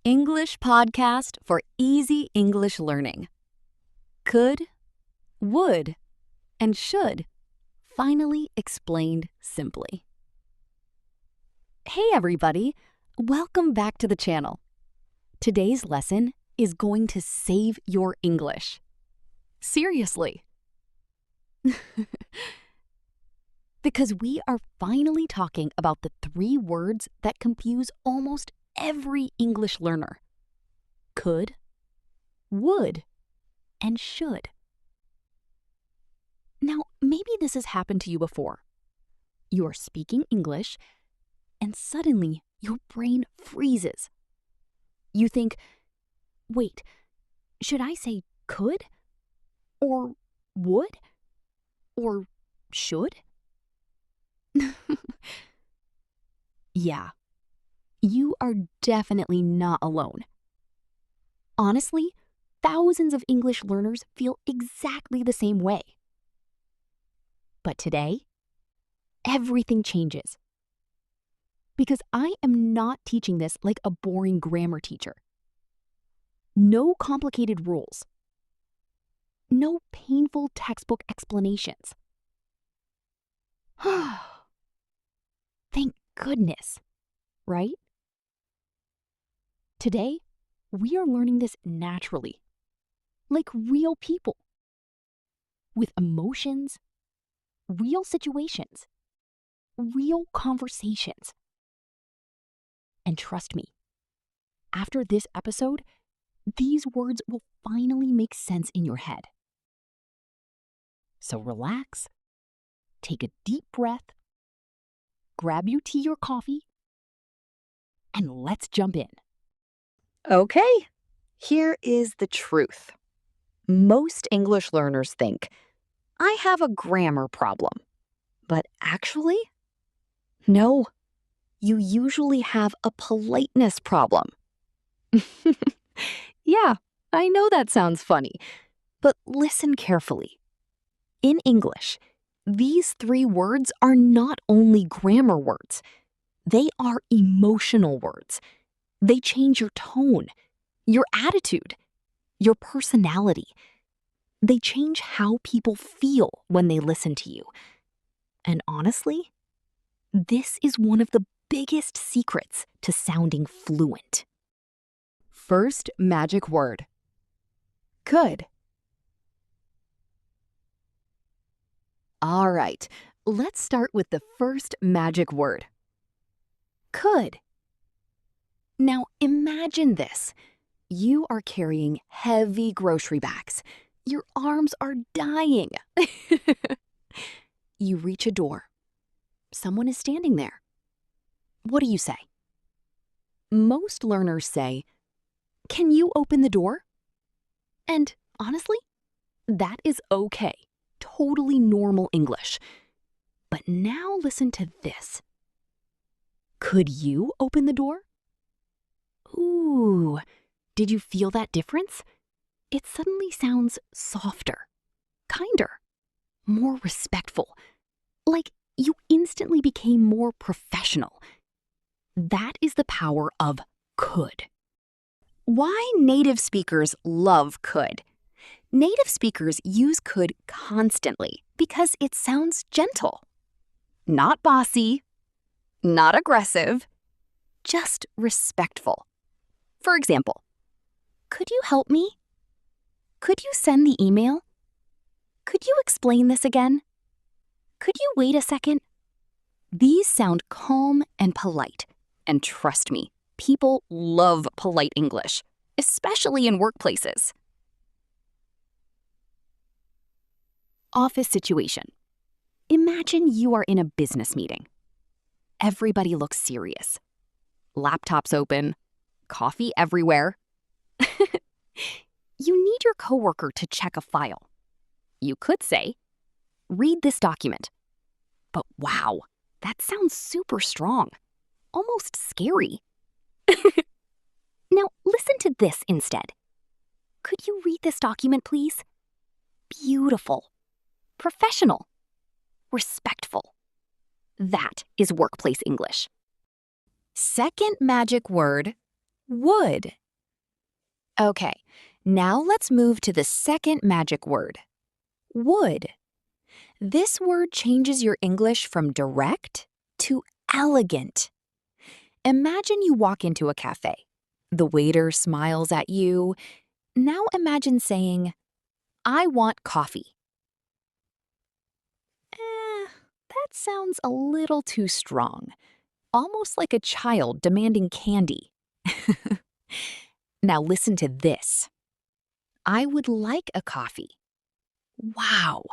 English podcast for easy English learning. Could, would, and should finally explained simply. Hey everybody, welcome back to the channel. Today's lesson is going to save your English. Seriously. Because we are finally talking about the 3 words that confuse almost every English learner. Could, would, and should. Now, maybe this has happened to you before. You are speaking English, and suddenly your brain freezes. You think, wait, should I say could? Or would? Or should? Yeah, you are definitely not alone. Honestly, thousands of English learners feel exactly the same way. But today, everything changes. Because I am not teaching this like a boring grammar teacher. No complicated rules. No painful textbook explanations. Thank goodness, right? Today, we are learning this naturally, like real people, with emotions, real situations, real conversations. And trust me, after this episode, these words will finally make sense in your head. So relax, take a deep breath, grab your tea or coffee, and let's jump in. Okay, here is the truth. Most English learners think, I have a grammar problem. But actually, no, you usually have a politeness problem. Yeah, I know that sounds funny, but listen carefully. In English, these 3 words are not only grammar words. They are emotional words. They change your tone, your attitude, your personality. They change how people feel when they listen to you. And honestly, this is one of the biggest secrets to sounding fluent. First magic word. Could. All right, let's start with the first magic word. Could. Now imagine this. You are carrying heavy grocery bags. Your arms are dying. You reach a door. Someone is standing there. What do you say? Most learners say, "Can you open the door?" And honestly, that is okay. Totally normal English. But now listen to this. Could you open the door? Ooh, did you feel that difference? It suddenly sounds softer, kinder, more respectful, like you instantly became more professional. That is the power of could. Why native speakers love could? Native speakers use could constantly because it sounds gentle. Not bossy, not aggressive, just respectful. For example, could you help me? Could you send the email? Could you explain this again? Could you wait a second? These sound calm and polite. And trust me, people love polite English, especially in workplaces. Office situation. Imagine you are in a business meeting. Everybody looks serious. Laptops open, coffee everywhere. You need your coworker to check a file. You could say, "Read this document." But wow, that sounds super strong, almost scary. Now listen to this instead. Could you read this document, please? Beautiful, professional, respectful. That is workplace English. Second magic word, Would. Okay, now let's move to the second magic word. Would. This word changes your English from direct to elegant. Imagine you walk into a cafe. The waiter smiles at you. Now imagine saying, "I want coffee." That sounds a little too strong, almost like a child demanding candy. Now listen to this. "I would like a coffee." Wow,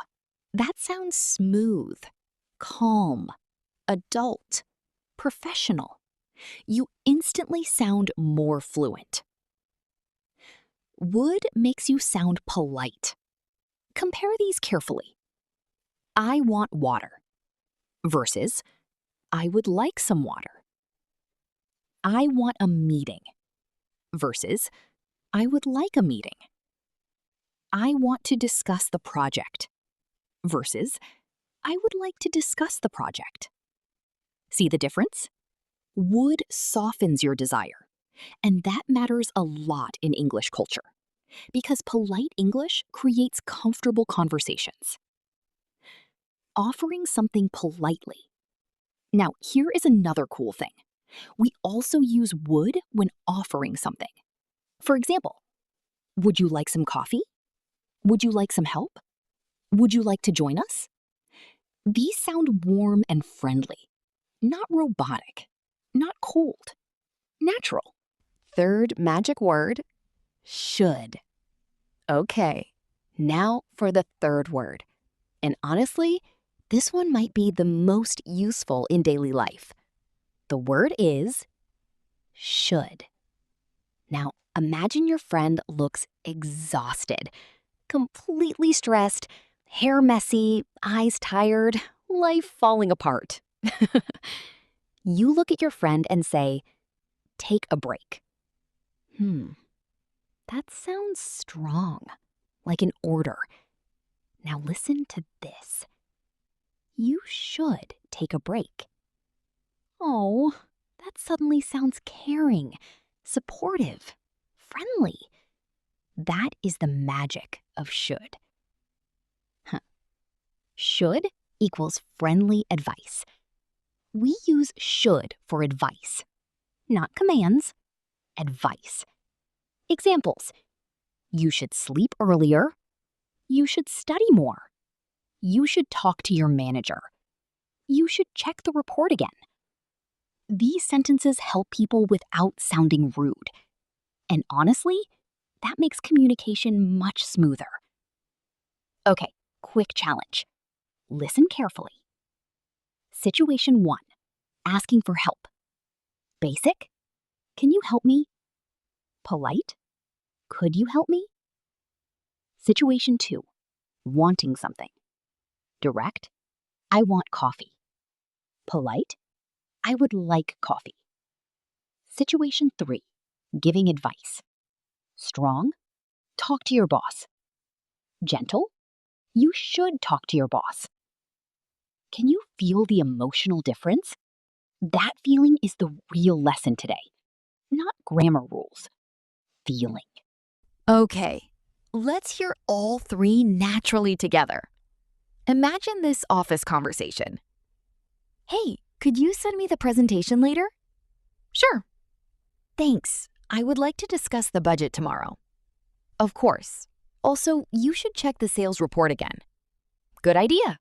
that sounds smooth, calm, adult, professional. You instantly sound more fluent. Would makes you sound polite. Compare these carefully. "I want water" versus "I would like some water." "I want a meeting" versus "I would like a meeting." "I want to discuss the project" versus "I would like to discuss the project." See the difference? Would softens your desire, and that matters a lot in English culture because polite English creates comfortable conversations. Offering something politely. Now, here is another cool thing. We also use would when offering something. For example, would you like some coffee? Would you like some help? Would you like to join us? These sound warm and friendly, not robotic, not cold, natural. Third magic word, should. Okay, now for the third word. And honestly, this one might be the most useful in daily life. The word is should. Now, imagine your friend looks exhausted, completely stressed, hair messy, eyes tired, life falling apart. You look at your friend and say, "Take a break." That sounds strong, like an order. Now listen to this. You should take a break. Oh, that suddenly sounds caring, supportive, friendly. That is the magic of should. Should equals friendly advice. We use should for advice, not commands, advice. Examples: you should sleep earlier. You should study more. You should talk to your manager. You should check the report again. These sentences help people without sounding rude. And honestly, that makes communication much smoother. Okay, quick challenge. Listen carefully. Situation 1, asking for help. Basic, can you help me? Polite, could you help me? Situation 2, wanting something. Direct, I want coffee. Polite, I would like coffee. Situation 3, giving advice. Strong, talk to your boss. Gentle, you should talk to your boss. Can you feel the emotional difference? That feeling is the real lesson today, not grammar rules. Feeling. Okay, let's hear all three naturally together. Imagine this office conversation. "Hey, could you send me the presentation later?" "Sure." "Thanks. I would like to discuss the budget tomorrow." "Of course. Also, you should check the sales report again." "Good idea."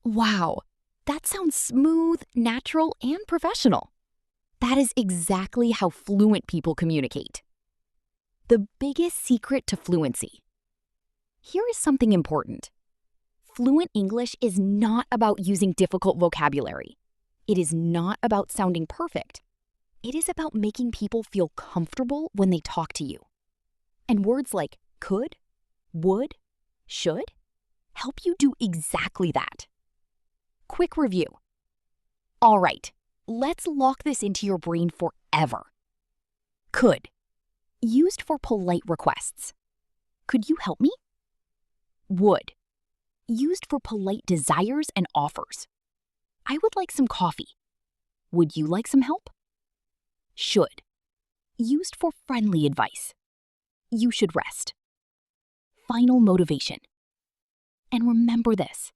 Wow, that sounds smooth, natural, and professional. That is exactly how fluent people communicate. The biggest secret to fluency. Here is something important. Fluent English is not about using difficult vocabulary. It is not about sounding perfect. It is about making people feel comfortable when they talk to you. And words like could, would, should help you do exactly that. Quick review. All right, let's lock this into your brain forever. Could, used for polite requests. Could you help me? Would, used for polite desires and offers. I would like some coffee. Would you like some help? Should, used for friendly advice. You should rest. Final motivation. And remember this,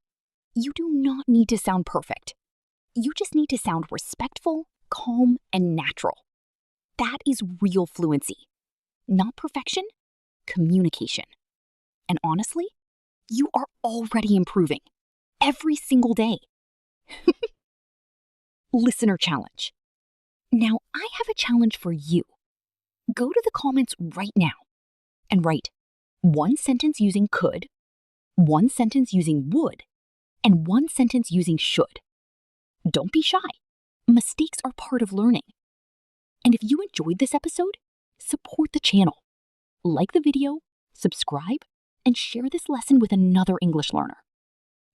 you do not need to sound perfect. You just need to sound respectful, calm, and natural. That is real fluency. Not perfection, communication. And honestly, you are already improving every single day. Listener challenge. Now I have a challenge for you. Go to the comments right now and write one sentence using could, one sentence using would, and one sentence using should. Don't be shy. Mistakes are part of learning. And if you enjoyed this episode, support the channel. Like the video, subscribe, and share this lesson with another English learner.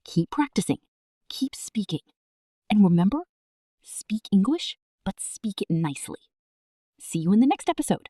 Keep practicing, keep speaking, and remember, speak English, but speak it nicely. See you in the next episode.